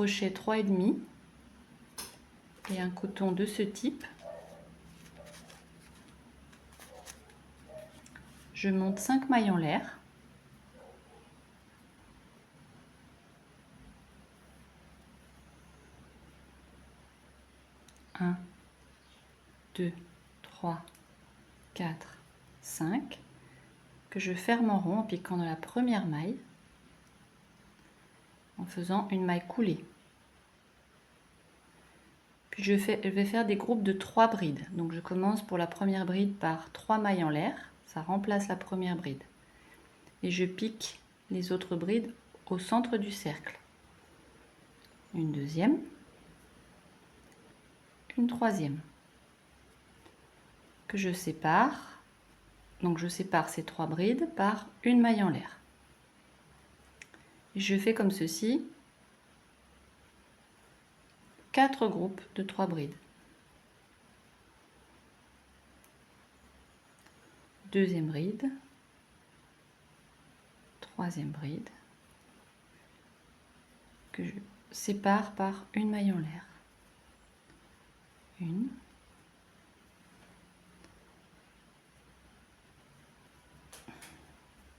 crochet 3,5 et un coton de ce type. Je monte 5 mailles en l'air. Un, 2, 3, 4, 5, que je ferme en rond en piquant dans la première maille, en faisant une maille coulée. Puis je vais faire des groupes de 3 brides. Donc je commence pour la première bride par 3 mailles en l'air, ça remplace la première bride. Et je pique les autres brides au centre du cercle. Une deuxième, une troisième, que je sépare. Donc je sépare ces 3 brides par une maille en l'air. Je fais comme ceci 4 groupes de 3 brides. Deuxième bride, troisième bride, que je sépare par une maille en l'air. Une,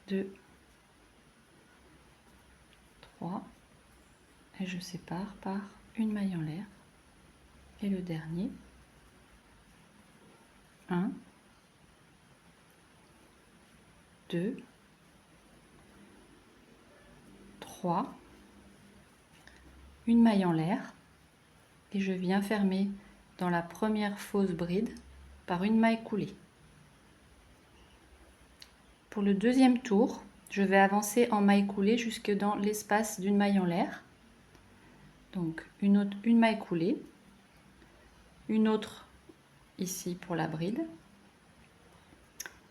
deux, trois, et je sépare par une maille en l'air. Et le dernier, 1, 2, 3, une maille en l'air, et je viens fermer dans la première fausse bride par une maille coulée. Pour le deuxième tour, je vais avancer en maille coulée jusque dans l'espace d'une maille en l'air. Donc une maille coulée, une autre ici pour la bride.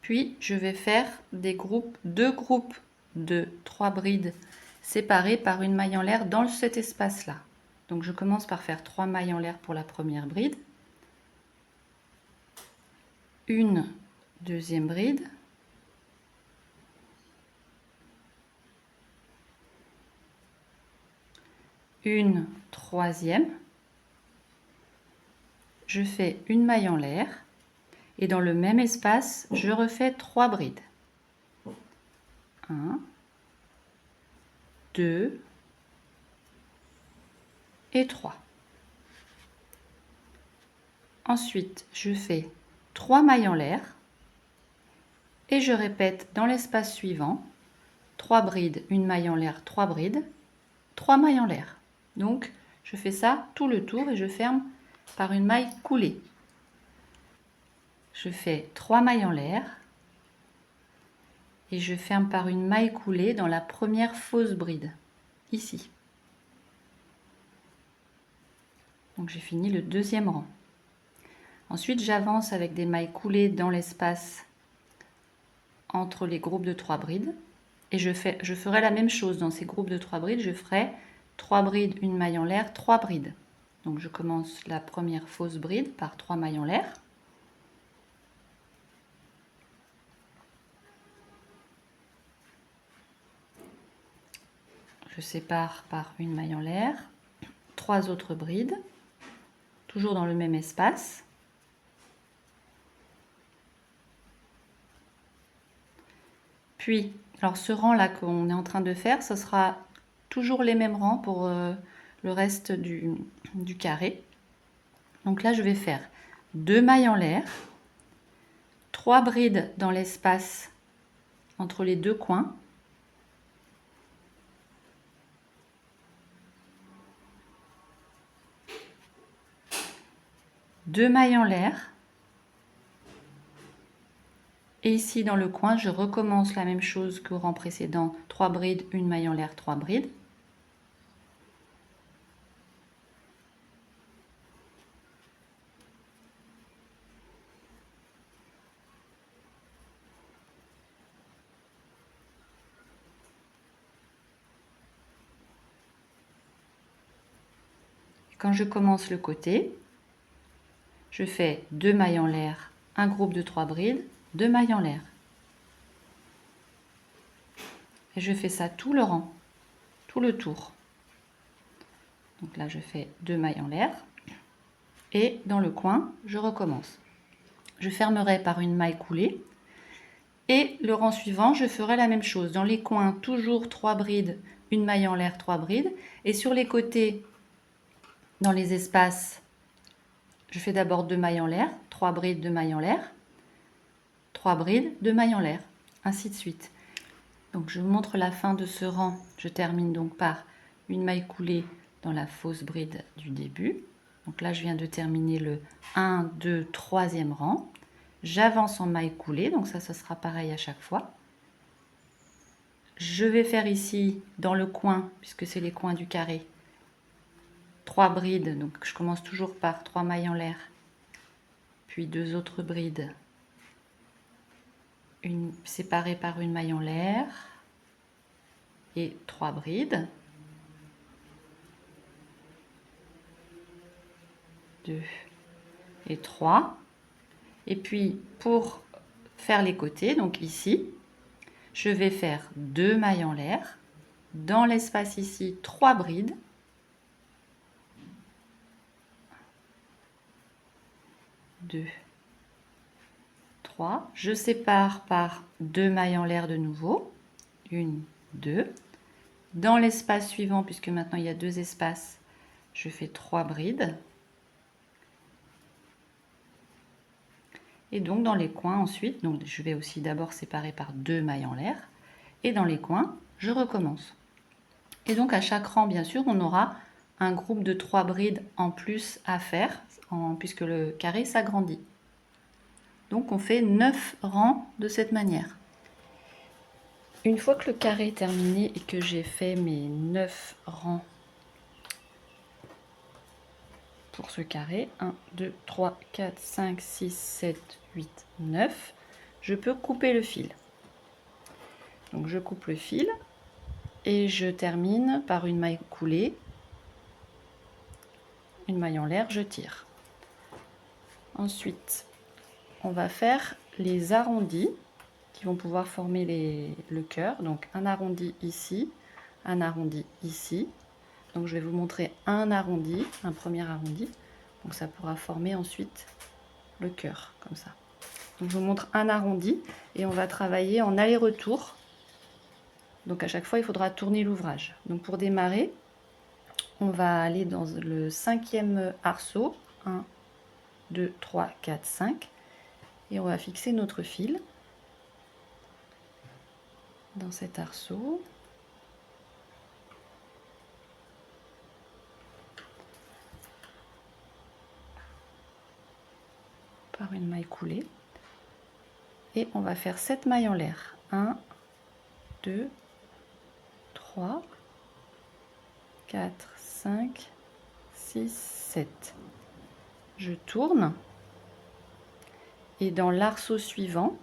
Puis je vais faire deux groupes de 3 brides séparées par une maille en l'air dans cet espace-là. Donc je commence par faire 3 mailles en l'air pour la première bride, une deuxième bride, une troisième, je fais une maille en l'air et dans le même espace, je refais 3 brides. 1, 2 et 3. Ensuite, je fais 3 mailles en l'air et je répète dans l'espace suivant 3 brides, une maille en l'air, 3 brides, 3 mailles en l'air. Donc, je fais ça tout le tour et je ferme par une maille coulée. Je fais 3 mailles en l'air et je ferme par une maille coulée dans la première fausse bride, ici. Donc j'ai fini le deuxième rang. Ensuite, j'avance avec des mailles coulées dans l'espace entre les groupes de 3 brides. Et je ferai la même chose dans ces groupes de 3 brides. Je ferai 3 brides, une maille en l'air, 3 brides. Donc je commence la première fausse bride par 3 mailles en l'air. Je sépare par une maille en l'air. 3 autres brides, toujours dans le même espace. Puis, alors ce rang là qu'on est en train de faire, ce sera toujours les mêmes rangs pour le reste du carré. Donc là, je vais faire 2 mailles en l'air, 3 brides dans l'espace entre les deux coins, deux mailles en l'air, et ici dans le coin, je recommence la même chose qu'au rang précédent, 3 brides, une maille en l'air, 3 brides. Quand je commence le côté, je fais 2 mailles en l'air, un groupe de 3 brides, 2 mailles en l'air. Et je fais ça tout le rang, tout le tour. Donc là, je fais 2 mailles en l'air. Et dans le coin, je recommence. Je fermerai par une maille coulée. Et le rang suivant, je ferai la même chose. Dans les coins, toujours 3 brides, une maille en l'air, 3 brides. Et sur les côtés, dans les espaces, je fais d'abord 2 mailles en l'air, 3 brides, 2 mailles en l'air, 3 brides, 2 mailles en l'air, ainsi de suite. Donc je vous montre la fin de ce rang. Je termine donc par une maille coulée dans la fausse bride du début. Donc là, je viens de terminer le 1, 2, 3e rang. J'avance en maille coulée, donc ça sera pareil à chaque fois. Je vais faire ici, dans le coin, puisque c'est les coins du carré, 3 brides. Donc je commence toujours par 3 mailles en l'air, puis 2 autres brides, une séparée par une maille en l'air et 3 brides. 2 et 3. Et puis pour faire les côtés, donc ici, je vais faire 2 mailles en l'air. Dans l'espace ici, 3 brides. 2, 3. Je sépare par 2 mailles en l'air de nouveau. 1, 2. Dans l'espace suivant, puisque maintenant il y a 2 espaces, je fais 3 brides. Et donc dans les coins ensuite, donc je vais aussi d'abord séparer par 2 mailles en l'air. Et dans les coins, je recommence. Et donc à chaque rang, bien sûr, on aura un groupe de 3 brides en plus à faire, puisque le carré s'agrandit. Donc on fait 9 rangs de cette manière. Une fois que le carré est terminé et que j'ai fait mes 9 rangs pour ce carré, 1, 2, 3, 4, 5, 6, 7, 8, 9, je peux couper le fil. Donc je coupe le fil et je termine par une maille coulée, une maille en l'air, je tire. Ensuite, on va faire les arrondis qui vont pouvoir former le cœur. Donc un arrondi ici, un arrondi ici. Donc je vais vous montrer un arrondi, un premier arrondi. Donc ça pourra former ensuite le cœur, comme ça. Donc je vous montre un arrondi et on va travailler en aller-retour. Donc à chaque fois, il faudra tourner l'ouvrage. Donc pour démarrer, on va aller dans le 5e arceau. 1, 2, 3, 4, 5. Et on va fixer notre fil dans cet arceau. Par une maille coulée. Et on va faire 7 mailles en l'air. 1, 2, 3, 4, 5, 6, 7. Je tourne. Et dans l'arceau suivant,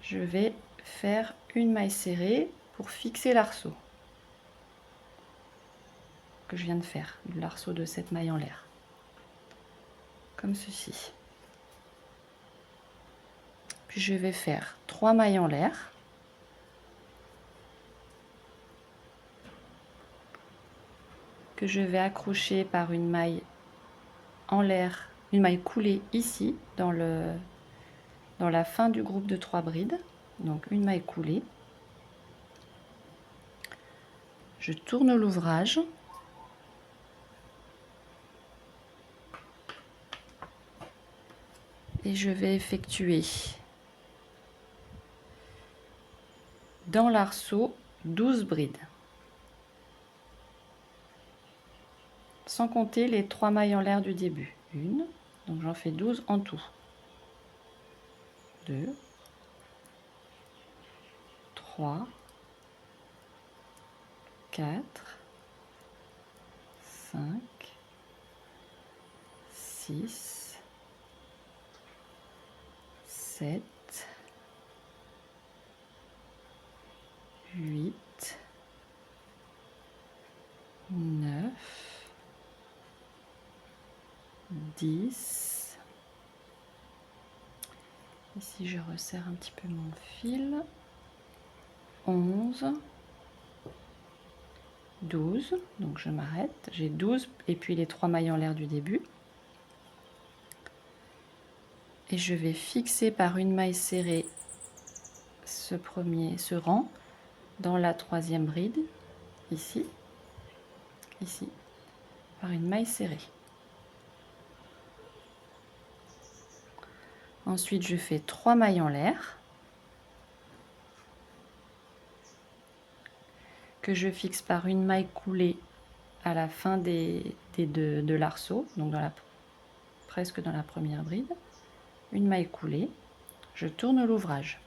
je vais faire une maille serrée pour fixer l'arceau que je viens de faire, l'arceau de 7 mailles en l'air. Comme ceci. Puis je vais faire 3 mailles en l'air. Que je vais accrocher par une maille en l'air, une maille coulée ici, dans la fin du groupe de 3 brides. Donc une maille coulée. Je tourne l'ouvrage. Et je vais effectuer dans l'arceau 12 brides. Sans compter les 3 mailles en l'air du début. 1, donc j'en fais 12 en tout. 2, 3, 4, 5, 6, 7, 8, 9, 10. Ici, je resserre un petit peu mon fil. 11, 12, donc je m'arrête, j'ai 12 et puis les 3 mailles en l'air du début. Et je vais fixer par une maille serrée ce rang dans la 3e bride, ici, par une maille serrée. Ensuite, je fais 3 mailles en l'air que je fixe par une maille coulée à la fin de l'arceau, donc presque dans la première bride. Une maille coulée, je tourne l'ouvrage.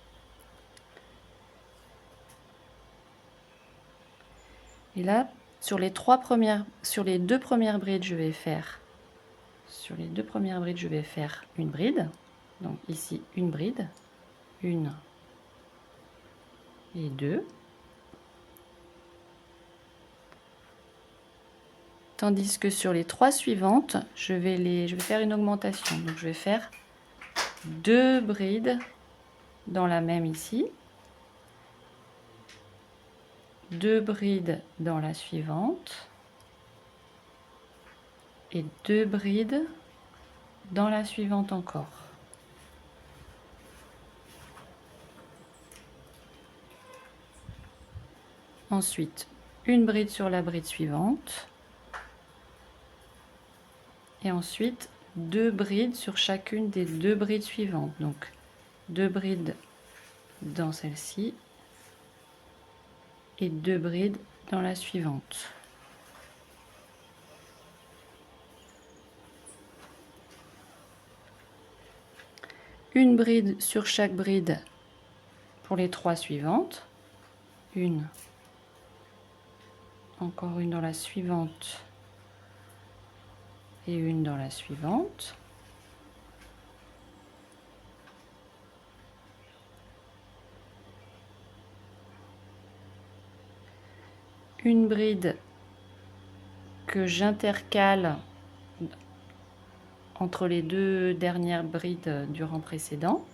Et là, sur les 2 premières brides, je vais faire une bride. Donc ici, une bride, 1 et 2. Tandis que sur les 3 suivantes, je vais faire une augmentation. Donc je vais faire 2 brides dans la même ici, 2 brides dans la suivante et 2 brides dans la suivante encore. Ensuite, une bride sur la bride suivante et ensuite 2 brides sur chacune des 2 brides suivantes. Donc 2 brides dans celle-ci et 2 brides dans la suivante. Une bride sur chaque bride pour les 3 suivantes. Une, encore une dans la suivante et une dans la suivante. Une bride que j'intercale entre les 2 dernières brides du rang précédent.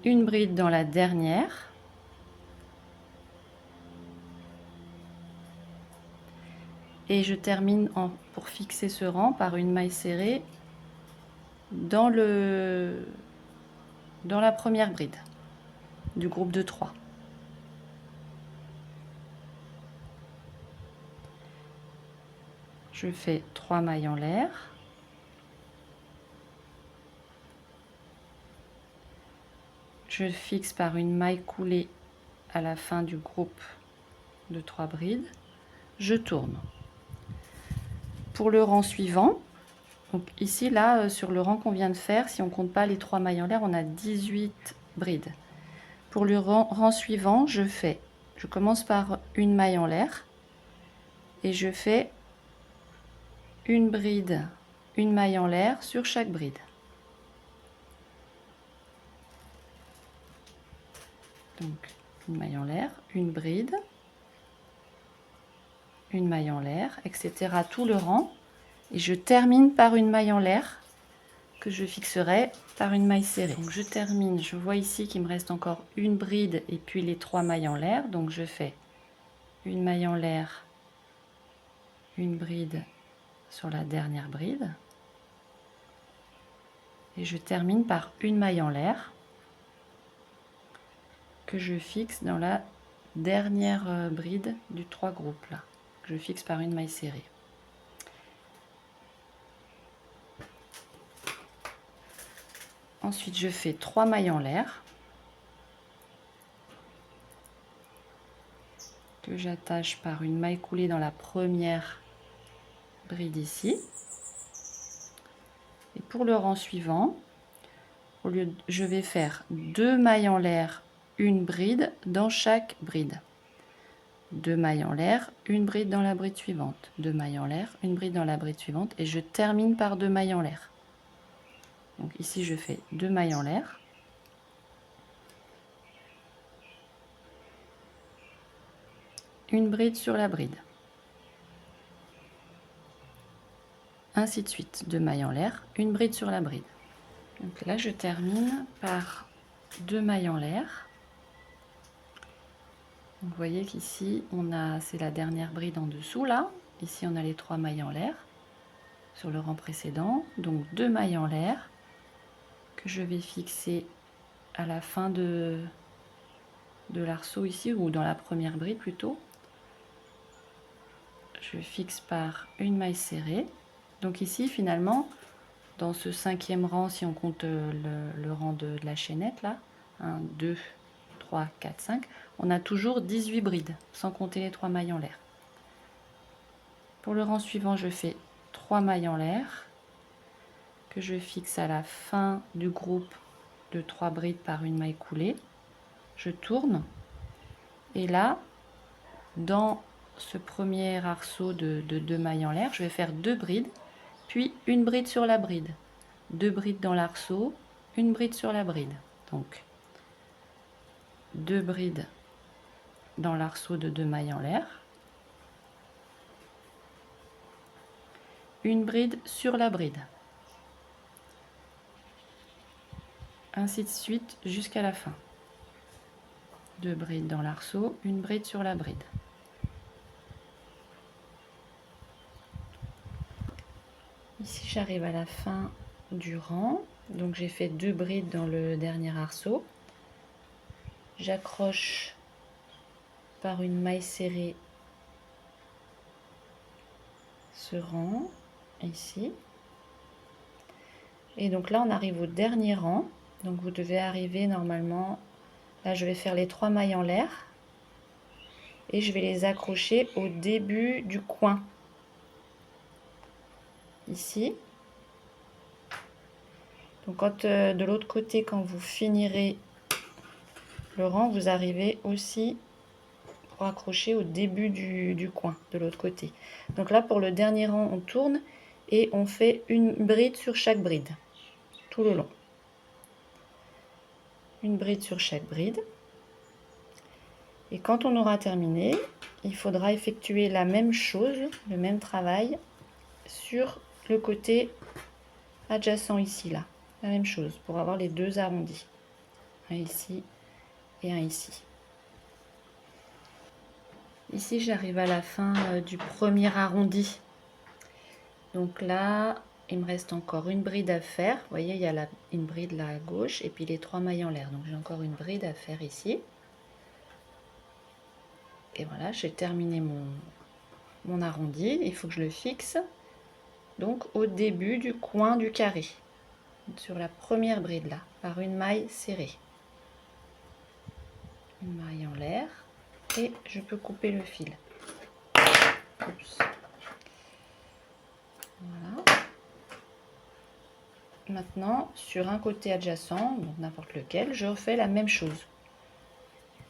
Une bride dans la dernière. Et je termine pour fixer ce rang par une maille serrée dans la première bride du groupe de 3. Je fais 3 mailles en l'air. Je fixe par une maille coulée à la fin du groupe de 3 brides. Je tourne. Pour le rang suivant, donc ici, là, sur le rang qu'on vient de faire, si on ne compte pas les 3 mailles en l'air, on a 18 brides. Pour le rang suivant, je commence par une maille en l'air et je fais une bride, une maille en l'air sur chaque bride. Donc, une maille en l'air, une bride, une maille en l'air, etc. tout le rang. Et je termine par une maille en l'air que je fixerai par une maille serrée. Donc, je termine, je vois ici qu'il me reste encore une bride et puis les 3 mailles en l'air. Donc, je fais une maille en l'air, une bride sur la dernière bride. Et je termine par une maille en l'air que je fixe dans la dernière bride du 3 groupes là, que je fixe par une maille serrée. Ensuite, je fais 3 mailles en l'air que j'attache par une maille coulée dans la première bride ici. Et pour le rang suivant, je vais faire 2 mailles en l'air, une bride dans chaque bride. 2 mailles en l'air, une bride dans la bride suivante. 2 mailles en l'air, une bride dans la bride suivante. Et je termine par 2 mailles en l'air. Donc ici, je fais 2 mailles en l'air. Une bride sur la bride. Ainsi de suite. 2 mailles en l'air, une bride sur la bride. Donc là, je termine par 2 mailles en l'air. Donc, vous voyez qu'ici, c'est la dernière bride en dessous là. Ici, on a les 3 mailles en l'air sur le rang précédent. Donc 2 mailles en l'air que je vais fixer à la fin de l'arceau ici, ou dans la première bride plutôt. Je fixe par une maille serrée. Donc ici, finalement, dans ce 5e rang, si on compte le rang de la chaînette là, 1, 2, 3, 4, 5, on a toujours 18 brides, sans compter les 3 mailles en l'air. Pour le rang suivant, je fais 3 mailles en l'air, que je fixe à la fin du groupe de 3 brides par une maille coulée. Je tourne, et là, dans ce premier arceau de 2 mailles en l'air, je vais faire 2 brides, puis une bride sur la bride. 2 brides dans l'arceau, une bride sur la bride. Donc 2 brides dans l'arceau de 2 mailles en l'air, une bride sur la bride, ainsi de suite jusqu'à la fin. 2 brides dans l'arceau, une bride sur la bride. Ici, j'arrive à la fin du rang, donc j'ai fait 2 brides dans le dernier arceau. J'accroche par une maille serrée ce rang ici, et donc là on arrive au dernier rang. Donc vous devez arriver normalement, là je vais faire les 3 mailles en l'air et je vais les accrocher au début du coin ici. Donc quand de l'autre côté, quand vous finirez le rang, vous arrivez aussi pour accrocher au début du coin de l'autre côté. Donc là pour le dernier rang, on tourne et on fait une bride sur chaque bride tout le long. Une bride sur chaque bride. Et quand on aura terminé, il faudra effectuer la même chose, le même travail sur le côté adjacent ici, là. La même chose pour avoir les 2 arrondis. Un ici et un ici. Ici, j'arrive à la fin du premier arrondi. Donc là, il me reste encore une bride à faire. Vous voyez, il y a une bride là à gauche et puis les 3 mailles en l'air. Donc j'ai encore une bride à faire ici. Et voilà, j'ai terminé mon arrondi. Il faut que je le fixe donc au début du coin du carré, sur la première bride là, par une maille serrée. Une maille en l'air et je peux couper le fil. Oups. Voilà. Maintenant, sur un côté adjacent, donc n'importe lequel, je refais la même chose.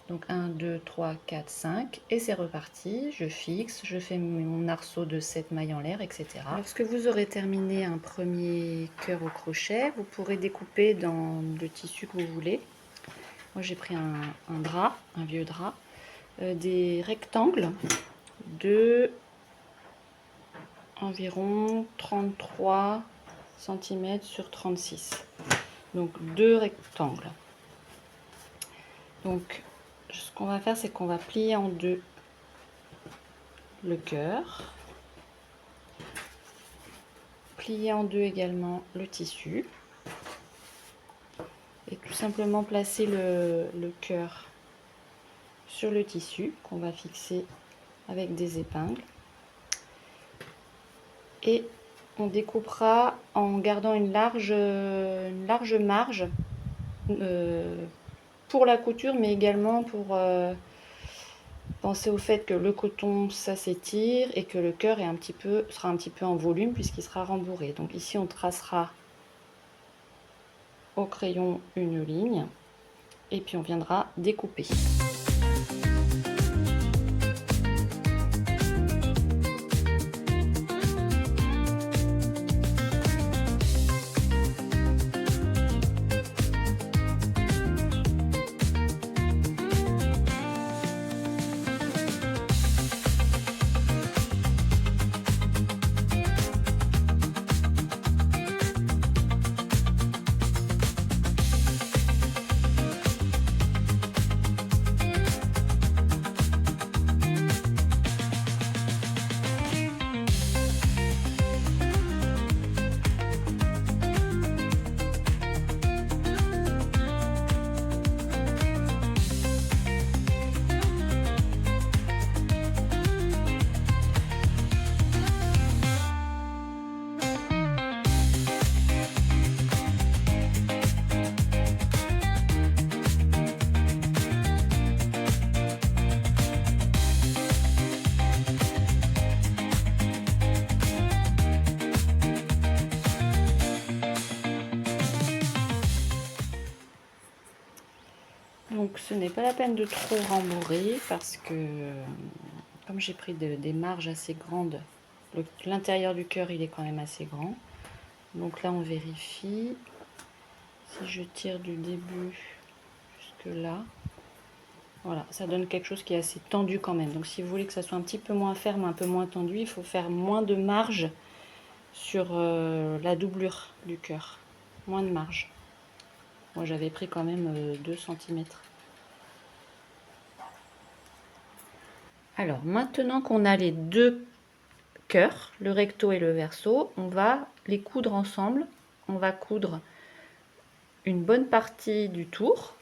Donc 1, 2, 3, 4, 5 et c'est reparti. Je fixe, je fais mon arceau de 7 mailles en l'air, etc. Lorsque vous aurez terminé un premier cœur au crochet, vous pourrez découper dans le tissu que vous voulez. Moi j'ai pris un drap, un vieux drap, des rectangles de environ 33 cm sur 36. Donc 2 rectangles. Donc ce qu'on va faire, c'est qu'on va plier en 2 le cœur, plier en 2 également le tissu et tout simplement placer le cœur sur le tissu qu'on va fixer avec des épingles, et on découpera en gardant une large marge pour la couture, mais également pour penser au fait que le coton, ça s'étire et que le cœur sera un petit peu en volume puisqu'il sera rembourré. Donc ici, on tracera au crayon une ligne et puis on viendra découper. Donc ce n'est pas la peine de trop rembourrer parce que comme j'ai pris des marges assez grandes, l'intérieur du cœur il est quand même assez grand. Donc là on vérifie. Si je tire du début jusque là, voilà, ça donne quelque chose qui est assez tendu quand même. Donc si vous voulez que ça soit un petit peu moins ferme, un peu moins tendu, il faut faire moins de marge sur la doublure du cœur. Moins de marge. Moi j'avais pris quand même 2 cm. Alors maintenant qu'on a les deux cœurs, le recto et le verso, on va les coudre ensemble. On va coudre une bonne partie du tour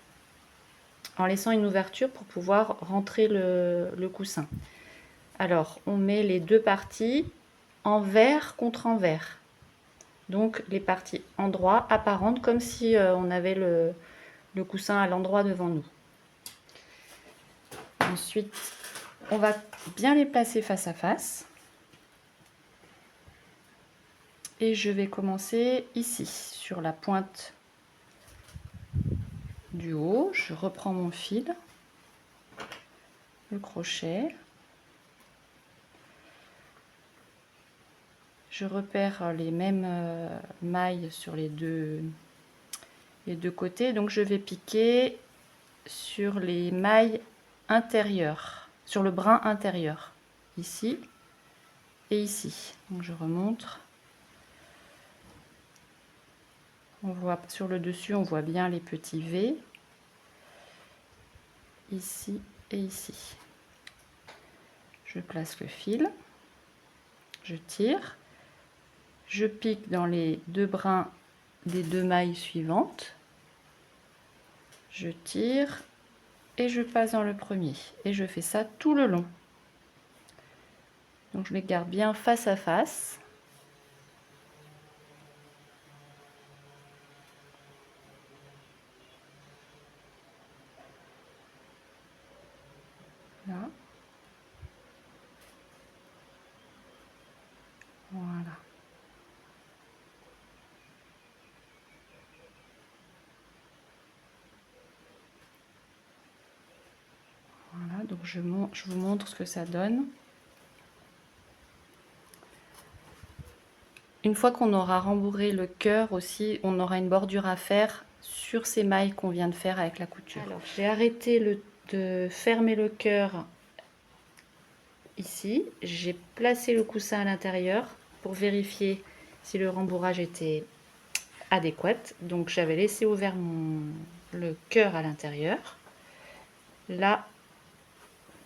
en laissant une ouverture pour pouvoir rentrer le coussin. Alors on met les deux parties envers contre envers. Donc les parties endroit apparentes comme si on avait le coussin à l'endroit devant nous. Ensuite, on va bien les placer face à face. Et je vais commencer ici, sur la pointe du haut. Je reprends mon fil, le crochet. Je repère les mêmes mailles sur les deux côtés. Donc je vais piquer sur les mailles intérieures, sur le brin intérieur, ici et ici. Donc je remonte. On voit sur le dessus, on voit bien les petits V, ici et ici. Je place le fil, je tire, je pique dans les deux brins des deux mailles suivantes, je tire et je passe dans le premier. Et je fais ça tout le long. Donc je les garde bien face à face. Là. Voilà. Voilà, donc je vous montre ce que ça donne. Une fois qu'on aura rembourré le cœur aussi, on aura une bordure à faire sur ces mailles qu'on vient de faire avec la couture. Alors j'ai arrêté de fermer le cœur ici. J'ai placé le coussin à l'intérieur pour vérifier si le rembourrage était adéquat. Donc j'avais laissé ouvert le cœur à l'intérieur. Là,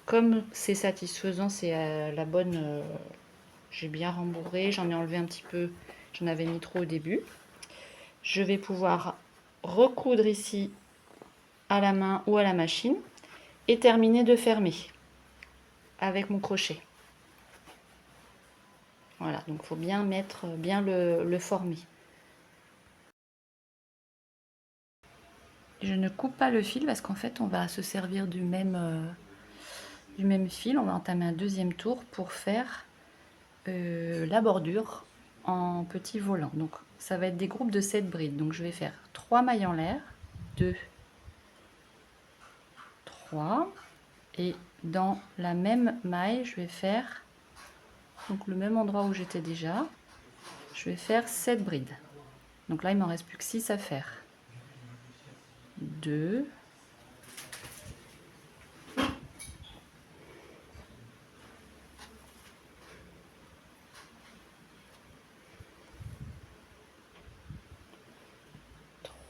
comme c'est satisfaisant, c'est la bonne... j'ai bien rembourré, j'en ai enlevé un petit peu, j'en avais mis trop au début. Je vais pouvoir recoudre ici à la main ou à la machine et terminer de fermer avec mon crochet. Voilà, donc il faut bien mettre, bien le former. Je ne coupe pas le fil parce qu'en fait on va se servir du même fil. On va entamer un deuxième tour pour faire la bordure en petit volant. Donc ça va être des groupes de 7 brides. Donc je vais faire 3 mailles en l'air, 2, 3, et dans la même maille je vais faire donc le même endroit où j'étais déjà, je vais faire 7 brides. Donc là il m'en reste plus que 6 à faire. 2,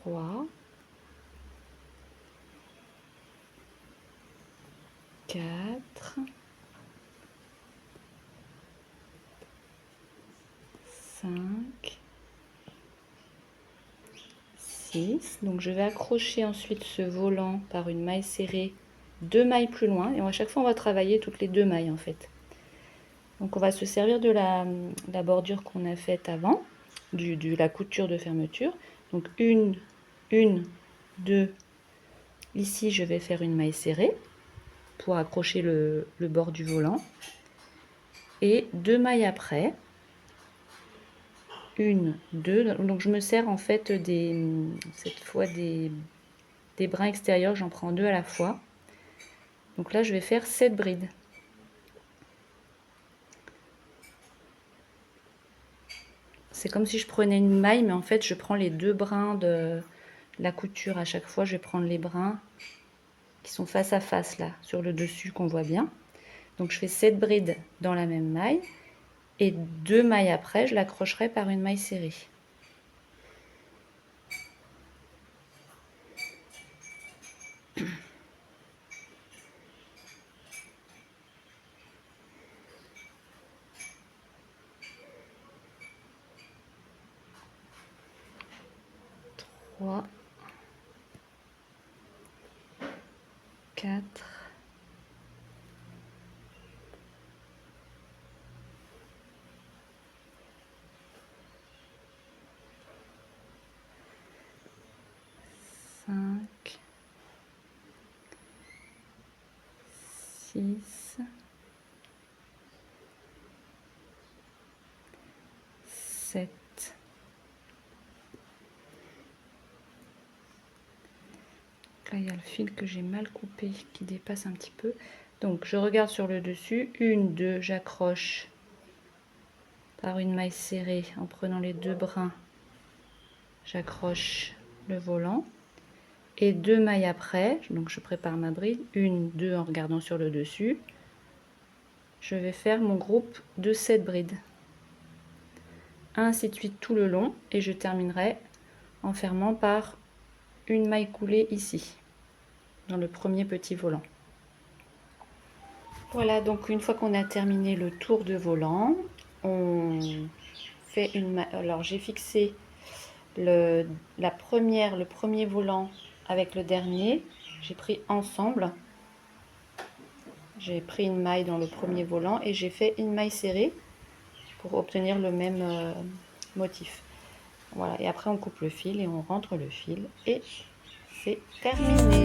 3, 4, 5, 6. Donc je vais accrocher ensuite ce volant par une maille serrée 2 mailles plus loin. Et à chaque fois on va travailler toutes les 2 mailles en fait. Donc on va se servir de la bordure qu'on a faite avant, la couture de fermeture. Donc une, 2. Ici je vais faire une maille serrée pour accrocher le bord du volant. Et 2 mailles après. 1, 2. Donc je me sers en fait cette fois des des brins extérieurs, j'en prends 2 à la fois. Donc là, je vais faire 7 brides. C'est comme si je prenais une maille, mais en fait, je prends les 2 brins de la couture. À chaque fois, je vais prendre les brins qui sont face à face, là, sur le dessus, qu'on voit bien. Donc, je fais 7 brides dans la même maille. Et 2 mailles après, je l'accrocherai par une maille serrée. Trois, 4, 5, 6, 7. Là, il y a le fil que j'ai mal coupé qui dépasse un petit peu. Donc, je regarde sur le dessus. 1, 2, j'accroche par une maille serrée en prenant les 2 brins. J'accroche le volant. Et 2 mailles après, donc je prépare ma bride. 1, 2 en regardant sur le dessus. Je vais faire mon groupe de 7 brides. Ainsi de suite tout le long. Et je terminerai en fermant par une maille coulée ici, dans le premier petit volant. Voilà, donc une fois qu'on a terminé le tour de volant, on fait une maille. Alors j'ai fixé le premier volant avec le dernier. J'ai pris ensemble. J'ai pris une maille dans le premier volant et j'ai fait une maille serrée pour obtenir le même motif. Voilà, et après on coupe le fil et on rentre le fil et c'est terminé.